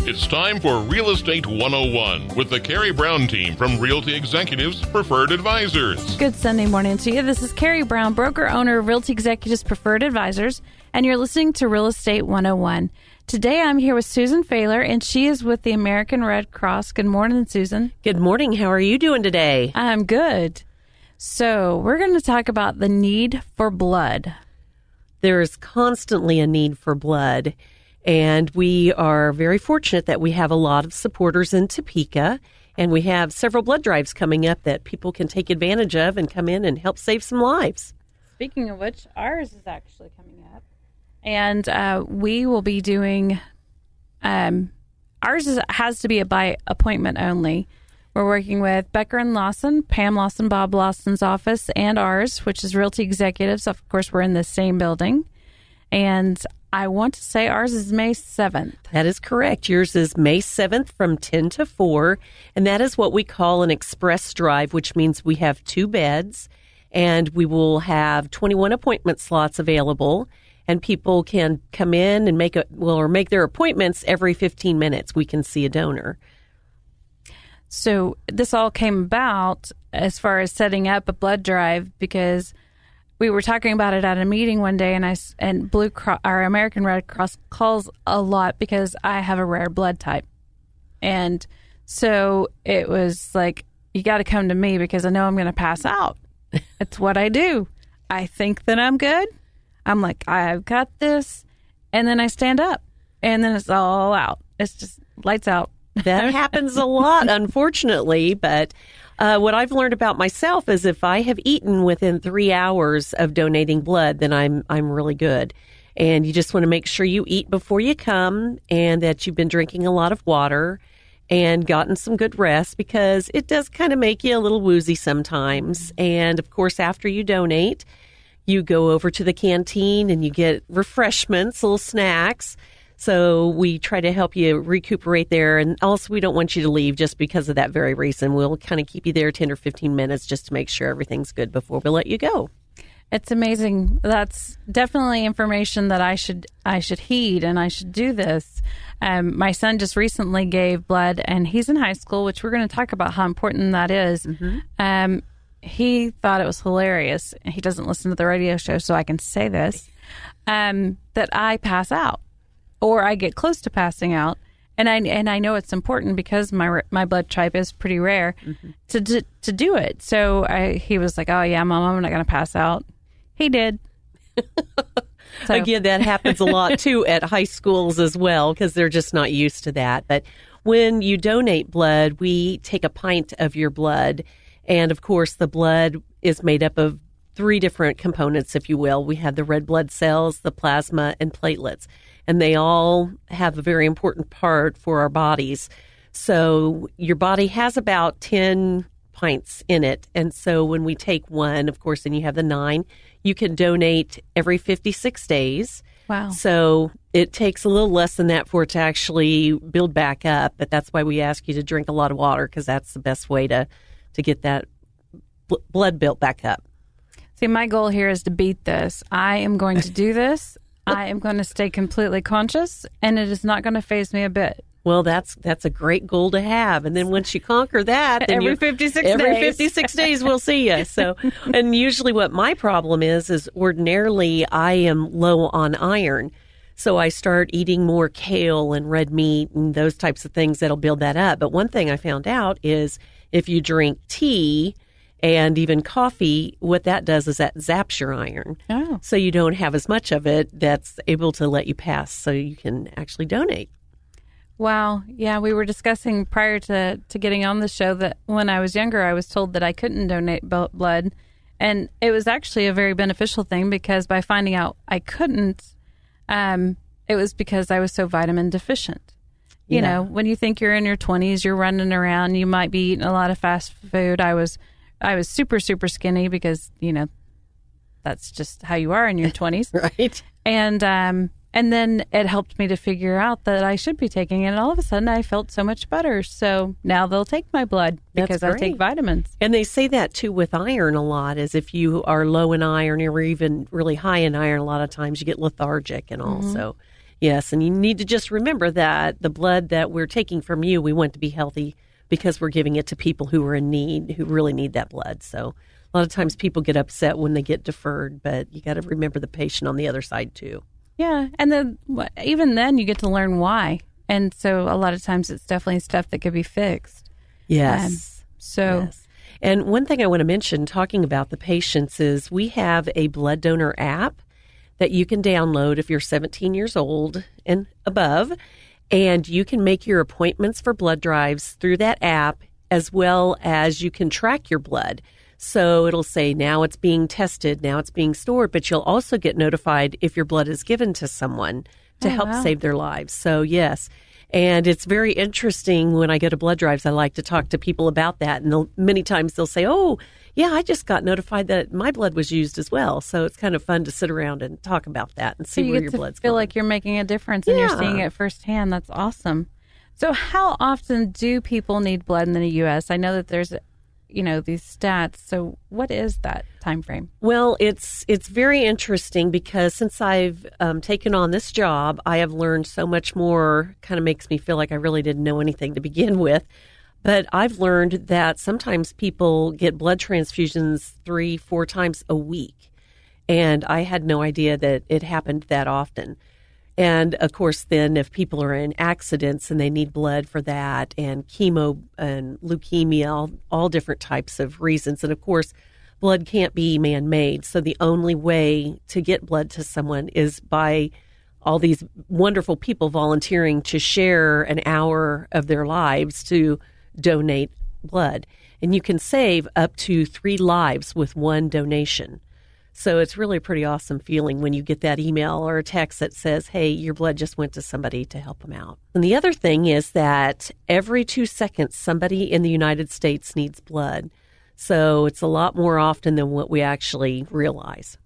It's time for Real Estate 101 with the Carrie Brown team from Realty Executives Preferred Advisors. Good Sunday morning to you. This is Carrie Brown, broker owner of Realty Executives Preferred Advisors, and you're listening to Real Estate 101. Today I'm here with Susan Fahler, and she is with the American Red Cross. Good morning, Susan. Good morning. How are you doing today? I'm good. So we're going to talk about the need for blood. There is constantly a need for blood, and we are very fortunate that we have a lot of supporters in Topeka, and we have several blood drives coming up that people can take advantage of and come in and help save some lives. Speaking of which, ours is actually coming up, and we will be doing, has to be by appointment only. We're working with Becker and Lawson, Pam Lawson, Bob Lawson's office, and ours, which is Realty Executives. Of course, we're in the same building. And I want to say ours is May 7th. That is correct. Yours is May 7th from 10 to 4. And that is what we call an express drive, which means we have 2 beds. And we will have 21 appointment slots available. And people can come in and make their appointments every 15 minutes. We can see a donor. So this all came about as far as setting up a blood drive because we were talking about it at a meeting one day, and Blue Cross, our American Red Cross, calls a lot because I have a rare blood type, and so it was like, you got to come to me because I know I'm going to pass out. It's what I do. I think that I'm good. I'm like, I've got this, and then I stand up, and then it's all out. It's just lights out. That happens a lot, unfortunately, but what I've learned about myself is if I have eaten within 3 hours of donating blood, then I'm really good. And you just want to make sure you eat before you come and that you've been drinking a lot of water and gotten some good rest because it does kind of make you a little woozy sometimes. And, of course, after you donate, you go over to the canteen and you get refreshments, little snacks. So we try to help you recuperate there. And also, we don't want you to leave just because of that very reason. We'll kind of keep you there 10 or 15 minutes just to make sure everything's good before we let you go. It's amazing. That's definitely information that I should heed, and I should do this. My son just recently gave blood, and he's in high school, which we're going to talk about how important that is. Mm-hmm. He thought it was hilarious. He doesn't listen to the radio show, so I can say this, that I pass out. Or I get close to passing out, and I know it's important because my blood type is pretty rare to do it. So he was like, "Oh yeah, Mom, I'm not going to pass out." He did. So. Again, that happens a lot too at high schools as well because they're just not used to that. But when you donate blood, we take a pint of your blood, and of course, the blood is made up of 3 different components, if you will. We have the red blood cells, the plasma, and platelets. And they all have a very important part for our bodies. So your body has about 10 pints in it. And so when we take one, of course, then you have the 9, you can donate every 56 days. Wow. So it takes a little less than that for it to actually build back up. But that's why we ask you to drink a lot of water because that's the best way to get that blood built back up. See, my goal here is to beat this. I am going to do this. I am going to stay completely conscious, and it is not going to faze me a bit. Well, that's a great goal to have. And then once you conquer that, then every 56 days we'll see you. So, and usually what my problem is ordinarily I am low on iron. So I start eating more kale and red meat and those types of things that'll build that up. But one thing I found out is if you drink tea and even coffee, what that does is that zaps your iron. Oh. So you don't have as much of it that's able to let you pass so you can actually donate. Wow. Yeah, we were discussing prior to getting on the show that when I was younger, I was told that I couldn't donate blood. And it was actually a very beneficial thing because by finding out I couldn't, it was because I was so vitamin deficient. You know, when you think you're in your 20s, you're running around, you might be eating a lot of fast food. I was super, super skinny because, that's just how you are in your 20s. Right. And then it helped me to figure out that I should be taking it. And all of a sudden, I felt so much better. So now they'll take my blood because I take vitamins. And they say that, too, with iron a lot, is if you are low in iron or even really high in iron, a lot of times you get lethargic and all. So, Yes, and you need to just remember that the blood that we're taking from you, we want to be healthy because we're giving it to people who are in need, who really need that blood. So a lot of times people get upset when they get deferred, but you got to remember the patient on the other side too. Yeah, and then even then you get to learn why. And so a lot of times it's definitely stuff that could be fixed. Yes. Yes. And one thing I want to mention, talking about the patients, is we have a blood donor app that you can download if you're 17 years old and above, and you can make your appointments for blood drives through that app, as well as you can track your blood. So it'll say now it's being tested, now it's being stored, but you'll also get notified if your blood is given to someone to help save their lives. So yes. And it's very interesting when I go to blood drives. I like to talk to people about that. And many times they'll say, oh, yeah, I just got notified that my blood was used as well. So it's kind of fun to sit around and talk about that and see where your blood's going. Feel like you're making a difference and you're seeing it firsthand. That's awesome. So how often do people need blood in the U.S.? I know that there's these stats. So what is that time frame? Well, it's very interesting because since I've taken on this job, I have learned so much more. Kind of makes me feel like I really didn't know anything to begin with. But I've learned that sometimes people get blood transfusions 3-4 times a week. And I had no idea that it happened that often. And, of course, then if people are in accidents and they need blood for that, and chemo and leukemia, all different types of reasons. And, of course, blood can't be man-made. So the only way to get blood to someone is by all these wonderful people volunteering to share an hour of their lives to donate blood. And you can save up to 3 lives with one donation. So it's really a pretty awesome feeling when you get that email or a text that says, hey, your blood just went to somebody to help them out. And the other thing is that every 2 seconds, somebody in the United States needs blood. So it's a lot more often than what we actually realize.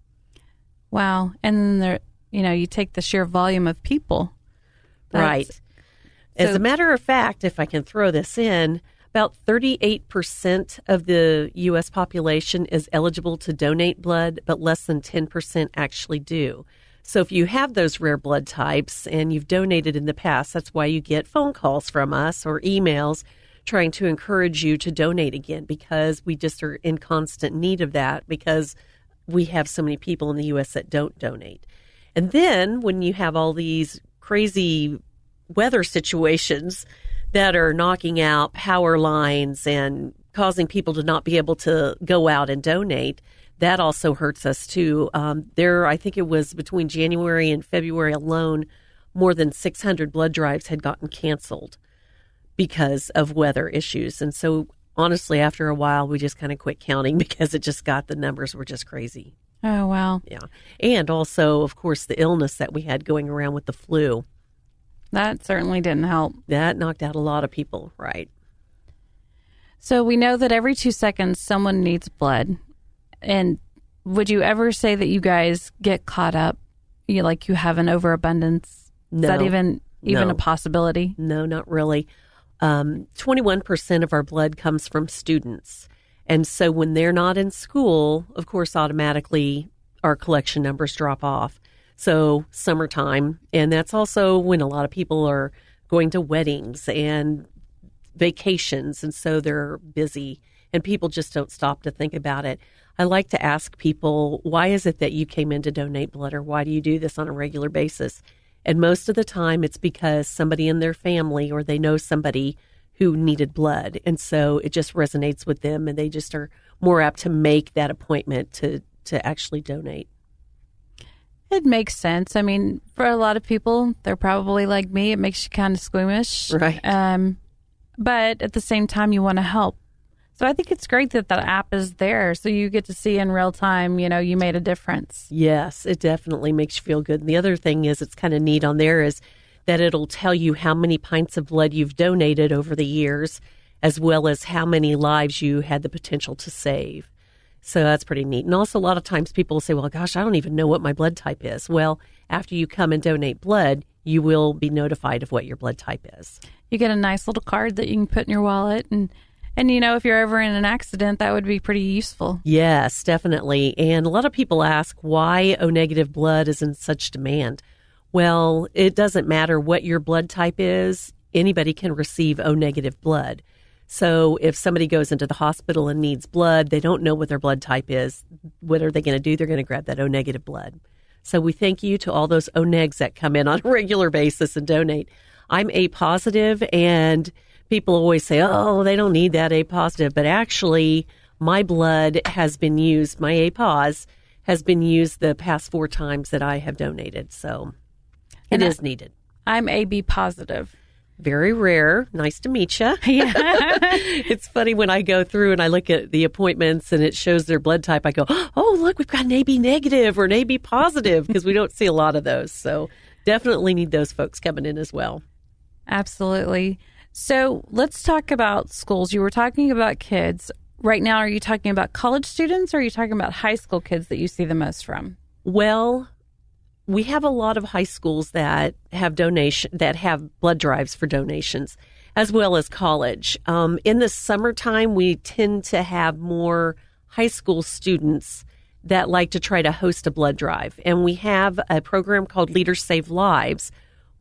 Wow. And then you take the sheer volume of people. Right. As a matter of fact, if I can throw this in, about 38% of the U.S. population is eligible to donate blood, but less than 10% actually do. So if you have those rare blood types and you've donated in the past, that's why you get phone calls from us or emails trying to encourage you to donate again, because we just are in constant need of that because we have so many people in the U.S. that don't donate. And then when you have all these crazy weather situations that are knocking out power lines and causing people to not be able to go out and donate, that also hurts us too. I think it was between January and February alone, more than 600 blood drives had gotten canceled because of weather issues. And so honestly, after a while, we just kind of quit counting because the numbers were just crazy. Oh, wow. Yeah. And also, of course, the illness that we had going around with the flu. That certainly didn't help. That knocked out a lot of people, right? So we know that every 2 seconds someone needs blood. And would you ever say that you guys get caught up? You have an overabundance? No. Is that even a possibility? No, not really. 21% of our blood comes from students. And so when they're not in school, of course, automatically our collection numbers drop off. So summertime, and that's also when a lot of people are going to weddings and vacations, and so they're busy, and people just don't stop to think about it. I like to ask people, why is it that you came in to donate blood, or why do you do this on a regular basis? And most of the time, it's because somebody in their family or they know somebody who needed blood, and so it just resonates with them, and they just are more apt to make that appointment to actually donate. It makes sense. I mean, for a lot of people, they're probably like me. It makes you kind of squeamish. Right. But at the same time, you want to help. So I think it's great that app is there. So you get to see in real time, you made a difference. Yes, it definitely makes you feel good. And the other thing is, it's kind of neat on there is that it'll tell you how many pints of blood you've donated over the years, as well as how many lives you had the potential to save. So that's pretty neat. And also a lot of times people will say, well, gosh, I don't even know what my blood type is. Well, after you come and donate blood, you will be notified of what your blood type is. You get a nice little card that you can put in your wallet. And if you're ever in an accident, that would be pretty useful. Yes, definitely. And a lot of people ask why O negative blood is in such demand. Well, it doesn't matter what your blood type is. Anybody can receive O negative blood. So if somebody goes into the hospital and needs blood, they don't know what their blood type is. What are they going to do? They're going to grab that O negative blood. So we thank you to all those O negs that come in on a regular basis and donate. I'm A positive, and people always say, oh, they don't need that A positive. But actually, my blood has been used, my A pos has been used the past 4 times that I have donated. So it is needed. I'm AB positive. Very rare. Nice to meet you. Yeah. It's funny when I go through and I look at the appointments and it shows their blood type. I go, oh, look, we've got an AB negative or an AB positive, because we don't see a lot of those. So definitely need those folks coming in as well. Absolutely. So let's talk about schools. You were talking about kids. Right now, are you talking about college students, or are you talking about high school kids that you see the most from? Well, we have a lot of high schools that have blood drives for donations, as well as college. In the summertime, we tend to have more high school students that like to try to host a blood drive. And we have a program called Leaders Save Lives,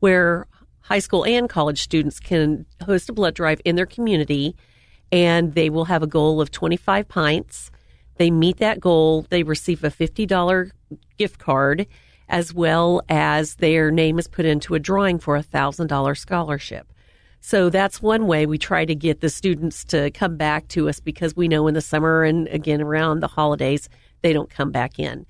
where high school and college students can host a blood drive in their community, and they will have a goal of 25 pints. They meet that goal. They receive a $50 gift card, as well as their name is put into a drawing for a $1,000 scholarship. So that's one way we try to get the students to come back to us, because we know in the summer and again around the holidays, they don't come back in.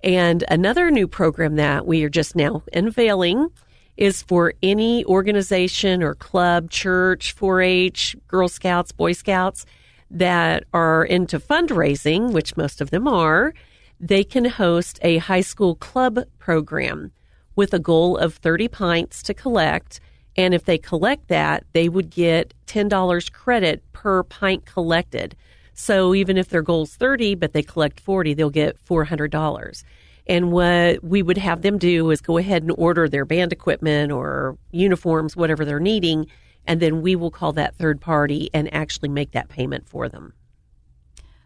And another new program that we are just now unveiling is for any organization or club, church, 4-H, Girl Scouts, Boy Scouts that are into fundraising, which most of them are. They can host a high school club program with a goal of 30 pints to collect. And if they collect that, they would get $10 credit per pint collected. So even if their goal is 30, but they collect 40, they'll get $400. And what we would have them do is go ahead and order their band equipment or uniforms, whatever they're needing, and then we will call that third party and actually make that payment for them.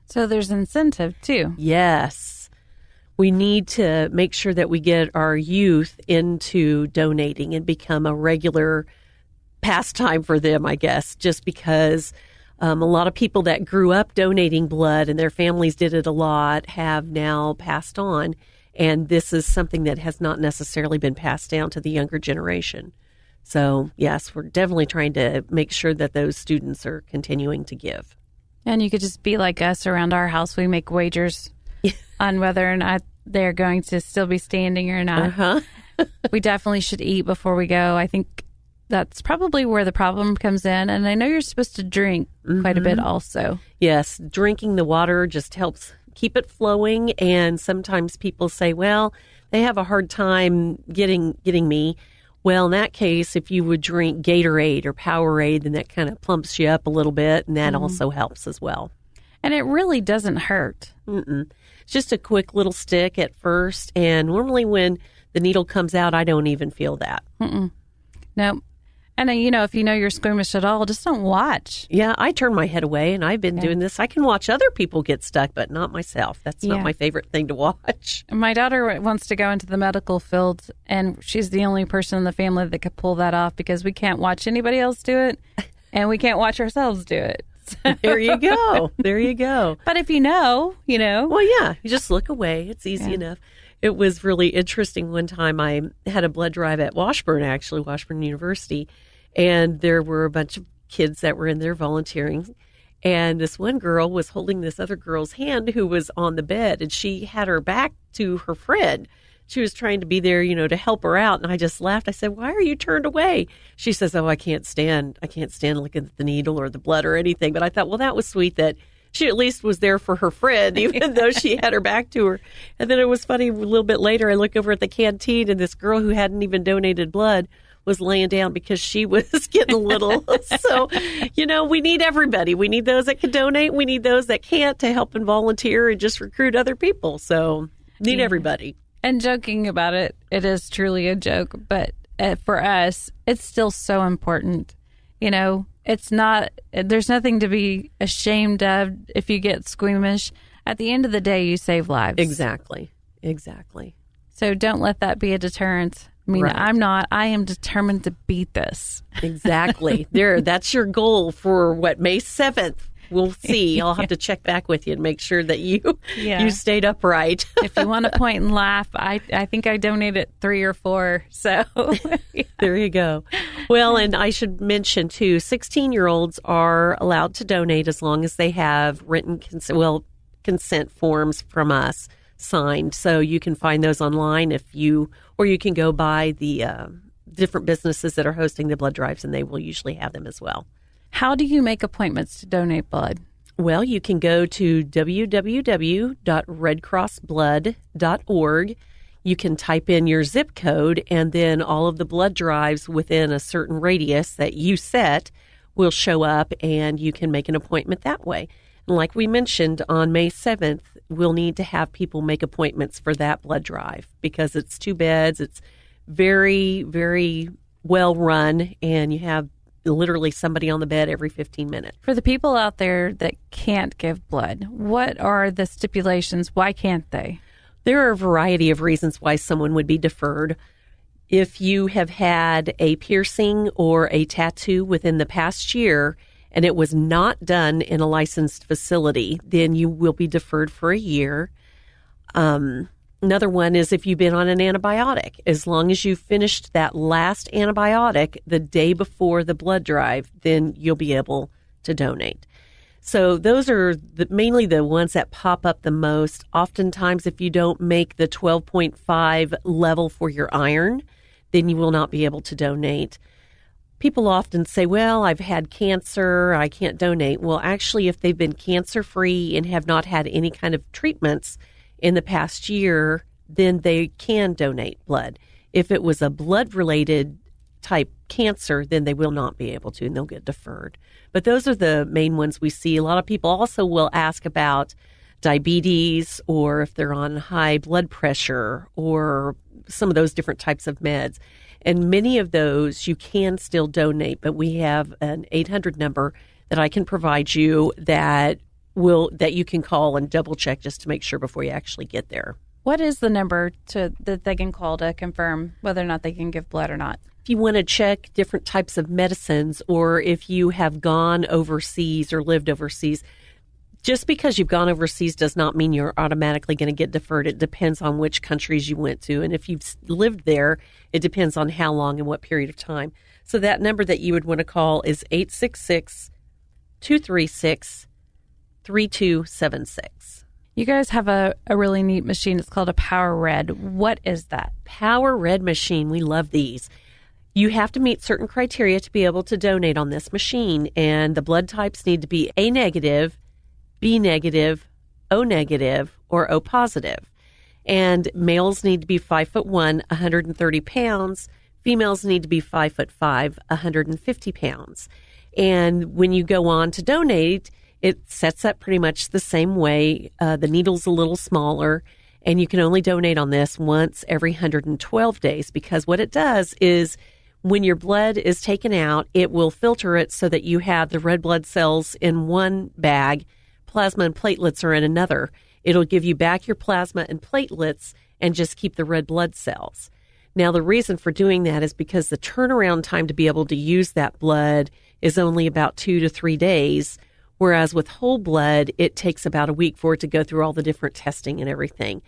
So there's incentive too. Yes. We need to make sure that we get our youth into donating and become a regular pastime for them, I guess, just because a lot of people that grew up donating blood and their families did it a lot have now passed on. And this is something that has not necessarily been passed down to the younger generation. So, yes, we're definitely trying to make sure that those students are continuing to give. And you could just be like us around our house. We make wagers on whether or not they're going to still be standing or not. Uh-huh. We definitely should eat before we go. I think that's probably where the problem comes in. And I know you're supposed to drink quite a bit also. Yes, drinking the water just helps keep it flowing. And sometimes people say, well, they have a hard time getting me. Well, in that case, if you would drink Gatorade or Powerade, then that kind of plumps you up a little bit, and that also helps as well. And it really doesn't hurt. It's just a quick little stick at first, and normally when the needle comes out, I don't even feel that. No. And, if you know you're squeamish at all, just don't watch. Yeah, I turn my head away, and I've been doing this. I can watch other people get stuck, but not myself. That's not my favorite thing to watch. My daughter wants to go into the medical field, and she's the only person in the family that could pull that off, because we can't watch anybody else do it, and we can't watch ourselves do it. There you go. There you go. But if you know. Well, yeah, you just look away. It's easy enough. It was really interesting. One time I had a blood drive at Washburn University, and there were a bunch of kids that were in there volunteering. And this one girl was holding this other girl's hand who was on the bed, and she had her back to her friend. She was trying to be there, to help her out. And I just laughed. I said, "Why are you turned away?" She says, "Oh, I can't stand looking at the needle or the blood or anything." But I thought, well, that was sweet that she at least was there for her friend, even though she had her back to her. And then it was funny, a little bit later, I look over at the canteen, and this girl who hadn't even donated blood was laying down because she was getting a little. So, we need everybody. We need those that can donate. We need those that can't to help and volunteer and just recruit other people. So need everybody. And joking about it, it is truly a joke. But for us, it's still so important. It's not, there's nothing to be ashamed of if you get squeamish. At the end of the day, you save lives. Exactly. So don't let that be a deterrent. I mean, Right. I'm not. I am determined to beat this. Exactly. That's your goal for May 7th. We'll see. I'll have to check back with you and make sure that you stayed upright. If you want to point and laugh, I think I donated 3 or 4. So There you go. Well, and I should mention too, 16-year-olds are allowed to donate as long as they have written consent forms from us signed. So you can find those online or you can go by the different businesses that are hosting the blood drives, and they will usually have them as well. how do you make appointments to donate blood? Well, you can go to www.redcrossblood.org. You can type in your zip code, and then all of the blood drives within a certain radius that you set will show up, and you can make an appointment that way. And like we mentioned, on May 7th, we'll need to have people make appointments for that blood drive because it's 2 beds. It's very, very well run, and you have literally somebody on the bed every 15 minutes. For the people out there that can't give blood, what are the stipulations? Why can't they? There are a variety of reasons why someone would be deferred. If you have had a piercing or a tattoo within the past year and it was not done in a licensed facility, then you will be deferred for a year. Another one is if you've been on an antibiotic. As long as you finished that last antibiotic the day before the blood drive, then you'll be able to donate. So those are mainly the ones that pop up the most. Oftentimes, if you don't make the 12.5 level for your iron, then you will not be able to donate. People often say, well, I've had cancer, I can't donate. Well, actually, if they've been cancer-free and have not had any kind of treatments in the past year, then they can donate blood. If it was a blood-related type cancer, then they will not be able to, and they'll get deferred. But those are the main ones we see. A lot of people also will ask about diabetes, or if they're on high blood pressure, or some of those different types of meds. And many of those you can still donate, but we have an 800 number that I can provide you that you can call and double check just to make sure before you actually get there. What is the number that they can call to confirm whether or not they can give blood or not? If you want to check different types of medicines, or if you have gone overseas or lived overseas, just because you've gone overseas does not mean you're automatically going to get deferred. It depends on which countries you went to. And if you've lived there, it depends on how long and what period of time. So that number that you would want to call is 866-236-3276. You guys have a really neat machine. It's called a Power Red. What is that? Power Red machine. We love these. You have to meet certain criteria to be able to donate on this machine, and the blood types need to be A negative, B negative, O negative, or O positive. And males need to be 5'1", 130 pounds. Females need to be 5'5", 150 pounds. And when you go on to donate, it sets up pretty much the same way. The needle's a little smaller, and you can only donate on this once every 112 days, because what it does is when your blood is taken out, it will filter it so that you have the red blood cells in one bag, plasma and platelets are in another. It'll give you back your plasma and platelets and just keep the red blood cells. Now, the reason for doing that is because the turnaround time to be able to use that blood is only about 2 to 3 days, whereas with whole blood, it takes about a week for it to go through all the different testing and everything.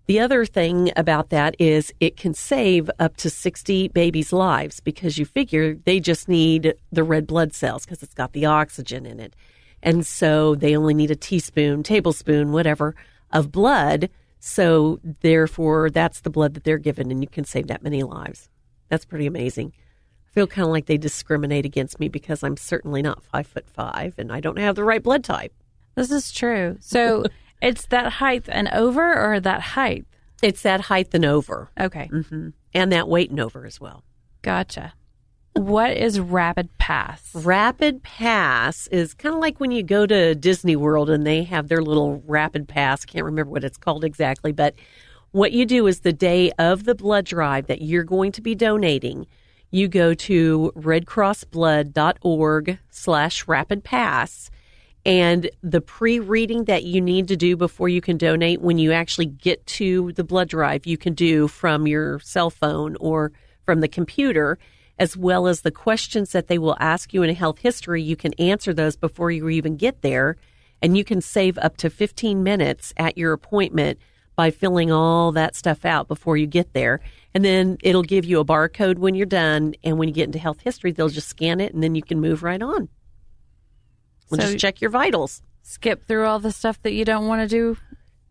The other thing about that is it can save up to 60 babies' lives, because you figure they just need the red blood cells because it's got the oxygen in it. And so they only need a teaspoon, tablespoon, whatever, of blood. So therefore, that's the blood that they're given, and you can save that many lives. That's pretty amazing. I feel kind of like they discriminate against me because I'm certainly not 5'5", and I don't have the right blood type. This is true. So it's that height and over, or that height? It's that height and over. Okay. Mm-hmm. And that weight and over as well. Gotcha. What is Rapid Pass? Rapid Pass is kind of like when you go to Disney World and they have their little Rapid Pass. I can't remember what it's called exactly, but what you do is the day of the blood drive that you're going to be donating, you go to redcrossblood.org/rapidpass, and the pre-reading that you need to do before you can donate, when you actually get to the blood drive, you can do from your cell phone or from the computer, as well as the questions that they will ask you in a health history. You can answer those before you even get there, and you can save up to 15 minutes at your appointment by filling all that stuff out before you get there. And then it'll give you a barcode when you're done, and when you get into health history, they'll just scan it, and then you can move right on. We'll just check your vitals. Skip through all the stuff that you don't want to do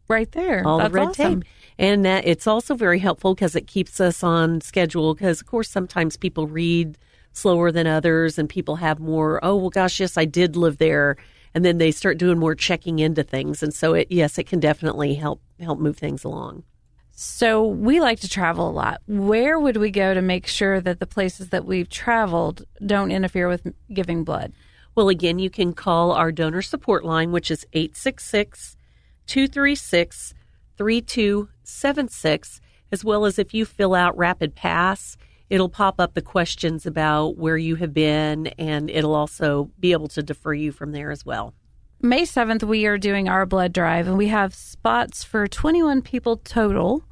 right there. All That's the red awesome. tape. And that it's also very helpful because it keeps us on schedule, because, of course, sometimes people read slower than others, and people have more, oh, well, gosh, yes, I did live there. And then they start doing more checking into things. And so, it can definitely help move things along. So we like to travel a lot. Where would we go to make sure that the places that we've traveled don't interfere with giving blood? Well, again, you can call our donor support line, which is 866-236-3276, as well as if you fill out Rapid Pass, it'll pop up the questions about where you have been, and it'll also be able to defer you from there as well. May 7th, we are doing our blood drive, and we have spots for 21 people total.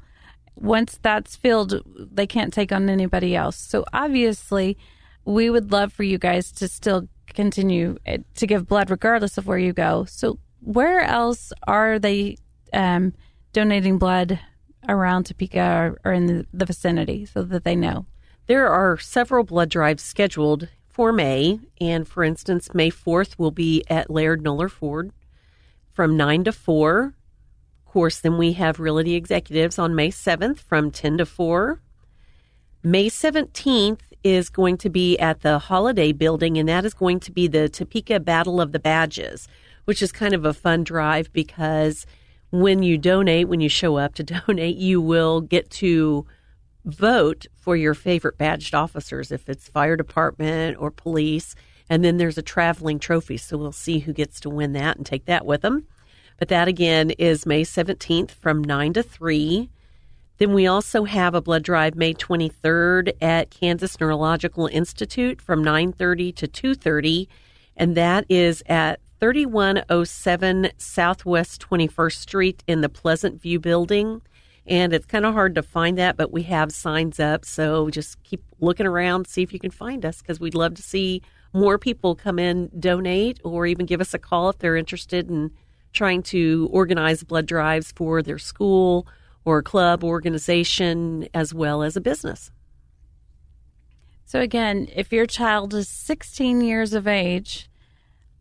Once that's filled, they can't take on anybody else. So obviously, we would love for you guys to still continue to give blood regardless of where you go. So where else are they donating blood around Topeka or in the vicinity so that they know? There are several blood drives scheduled for May, and for instance, May 4th will be at Laird Noller Ford from 9 to 4. Of course, then we have Realty Executives on May 7th from 10 to 4. May 17th is going to be at the Holiday Building, and that is going to be the Topeka Battle of the Badges, which is kind of a fun drive because when you show up to donate, you will get to vote for your favorite badged officers, if it's fire department or police. And then there's a traveling trophy, so we'll see who gets to win that and take that with them. But that, again, is May 17th from 9 to 3. Then we also have a blood drive May 23rd at Kansas Neurological Institute from 9:30 to 2:30, and that is at 3107 Southwest 21st Street in the Pleasant View building. And it's kind of hard to find that, but we have signs up, so just keep looking around, see if you can find us, because we'd love to see more people come in, donate, or even give us a call if they're interested in trying to organize blood drives for their school or club organization, as well as a business. So again, if your child is 16 years of age,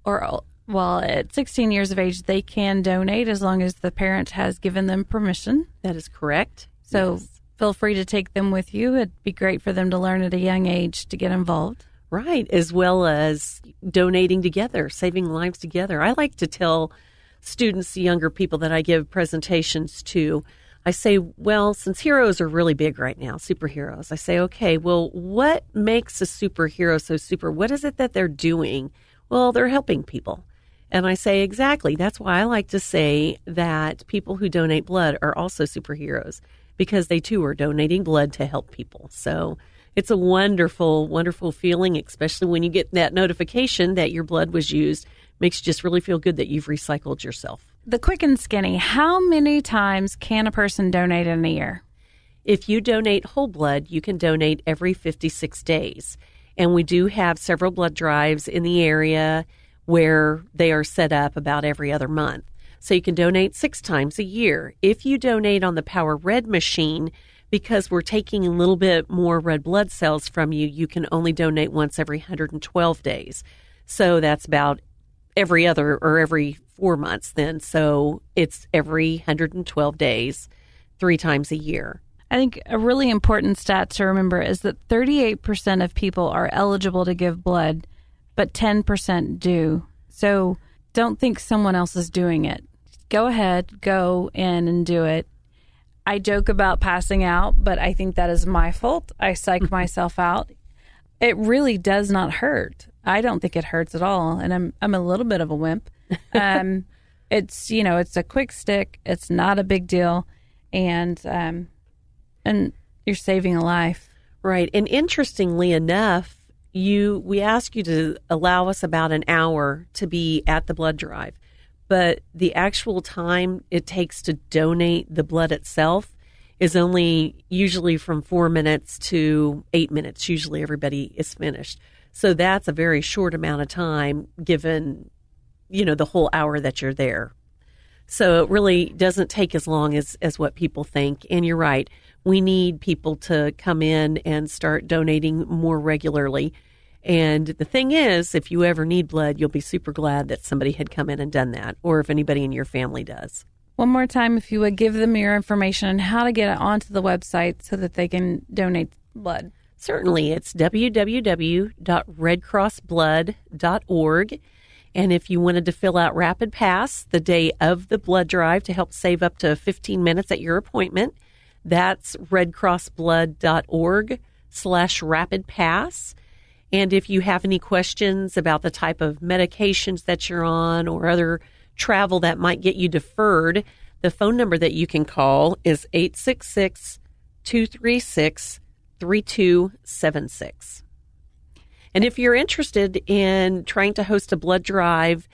at 16 years of age, they can donate as long as the parent has given them permission. That is correct. So Feel free to take them with you. It'd be great for them to learn at a young age to get involved. Right, as well as donating together, saving lives together. I like to tell students, younger people that I give presentations to, I say, well, since heroes are really big right now, superheroes, I say, okay, well, what makes a superhero so super? What is it that they're doing? Well, they're helping people. And I say, exactly. That's why I like to say that people who donate blood are also superheroes, because they too are donating blood to help people. So it's a wonderful, wonderful feeling, especially when you get that notification that your blood was used. Makes you just really feel good that you've recycled yourself. The quick and skinny, how many times can a person donate in a year? If you donate whole blood, you can donate every 56 days. And we do have several blood drives in the area where they are set up about every other month. So you can donate 6 times a year. If you donate on the Power Red machine, because we're taking a little bit more red blood cells from you, you can only donate once every 112 days. So that's about every other or every 4 months then. So it's every 112 days, 3 times a year. I think a really important stat to remember is that 38% of people are eligible to give blood, but 10% do. So don't think someone else is doing it. Go ahead, go in and do it. I joke about passing out, but I think that is my fault. I psych myself out. It really does not hurt. I don't think it hurts at all, and I'm a little bit of a wimp. It's it's a quick stick. It's not a big deal, and you're saving a life. Right. And interestingly enough, we ask you to allow us about an hour to be at the blood drive, but the actual time it takes to donate the blood itself is only usually from 4 minutes to 8 minutes. Usually everybody is finished. So that's a very short amount of time given, the whole hour that you're there. So it really doesn't take as long as what people think. And you're right. We need people to come in and start donating more regularly. And the thing is, if you ever need blood, you'll be super glad that somebody had come in and done that, or if anybody in your family does. One more time, if you would give them your information on how to get it onto the website so that they can donate blood. Certainly. It's www.redcrossblood.org. And if you wanted to fill out Rapid Pass the day of the blood drive to help save up to 15 minutes at your appointment, that's redcrossblood.org/Rapid Pass. And if you have any questions about the type of medications that you're on or other travel that might get you deferred, the phone number that you can call is 866-236-3276. And if you're interested in trying to host a blood drive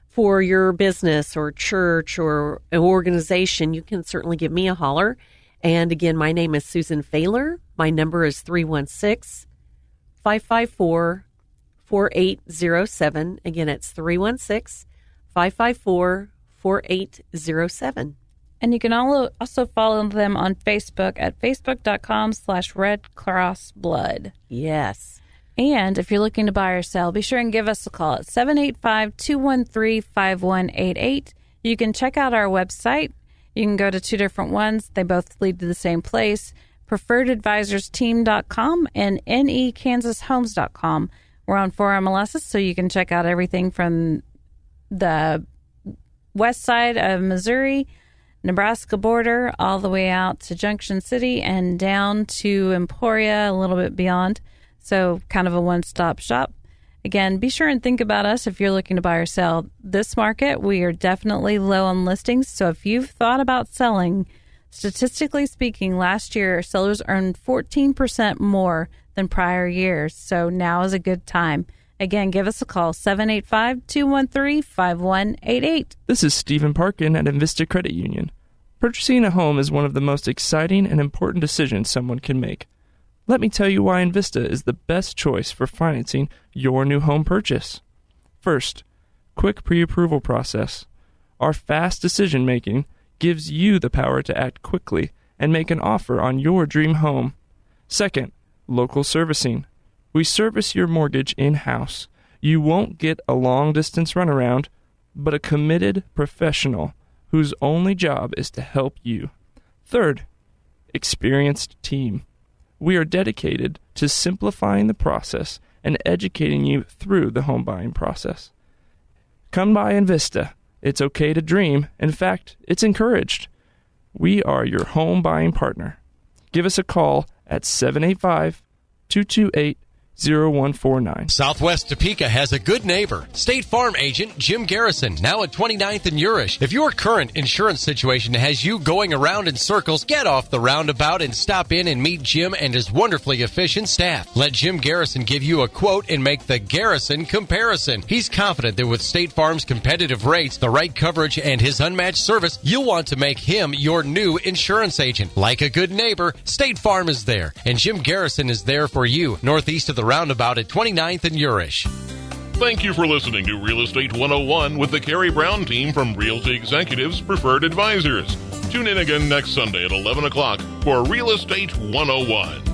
for your business or church or an organization, you can certainly give me a holler. And again, my name is Susan Fahler. My number is 316-554-4807. Again, it's 316-554-4807. And you can also follow them on Facebook at facebook.com/Red Cross Blood. Yes. And if you're looking to buy or sell, be sure and give us a call at 785-213-5188. You can check out our website. You can go to two different ones. They both lead to the same place, preferredadvisorsteam.com and nekansashomes.com. We're on 4 MLSs, so you can check out everything from the west side of Missouri, Nebraska border, all the way out to Junction City and down to Emporia, a little bit beyond. So kind of a one-stop shop. Again, be sure and think about us if you're looking to buy or sell. This market, we are definitely low on listings. So if you've thought about selling, statistically speaking, last year sellers earned 14% more than prior years. So now is a good time. Again, give us a call, 785-213-5188. This is Stephen Parkin at Invista Credit Union. Purchasing a home is one of the most exciting and important decisions someone can make. Let me tell you why Invista is the best choice for financing your new home purchase. First, quick pre-approval process. Our fast decision-making gives you the power to act quickly and make an offer on your dream home. Second, local servicing. We service your mortgage in-house. You won't get a long-distance runaround, but a committed professional whose only job is to help you. Third, experienced team. We are dedicated to simplifying the process and educating you through the home buying process. Come by Invista. It's okay to dream. In fact, it's encouraged. We are your home buying partner. Give us a call at 785-228-0149. Southwest Topeka has a good neighbor. State Farm agent Jim Garrison, now at 29th and Urish. If your current insurance situation has you going around in circles, get off the roundabout and stop in and meet Jim and his wonderfully efficient staff. Let Jim Garrison give you a quote and make the Garrison comparison. He's confident that with State Farm's competitive rates, the right coverage, and his unmatched service, you'll want to make him your new insurance agent. Like a good neighbor, State Farm is there, and Jim Garrison is there for you, northeast of the roundabout at 29th and Urish. Thank you for listening to Real Estate 101 with the Carrie Brown team from Realty Executives Preferred Advisors. Tune in again next Sunday at 11 o'clock for Real Estate 101.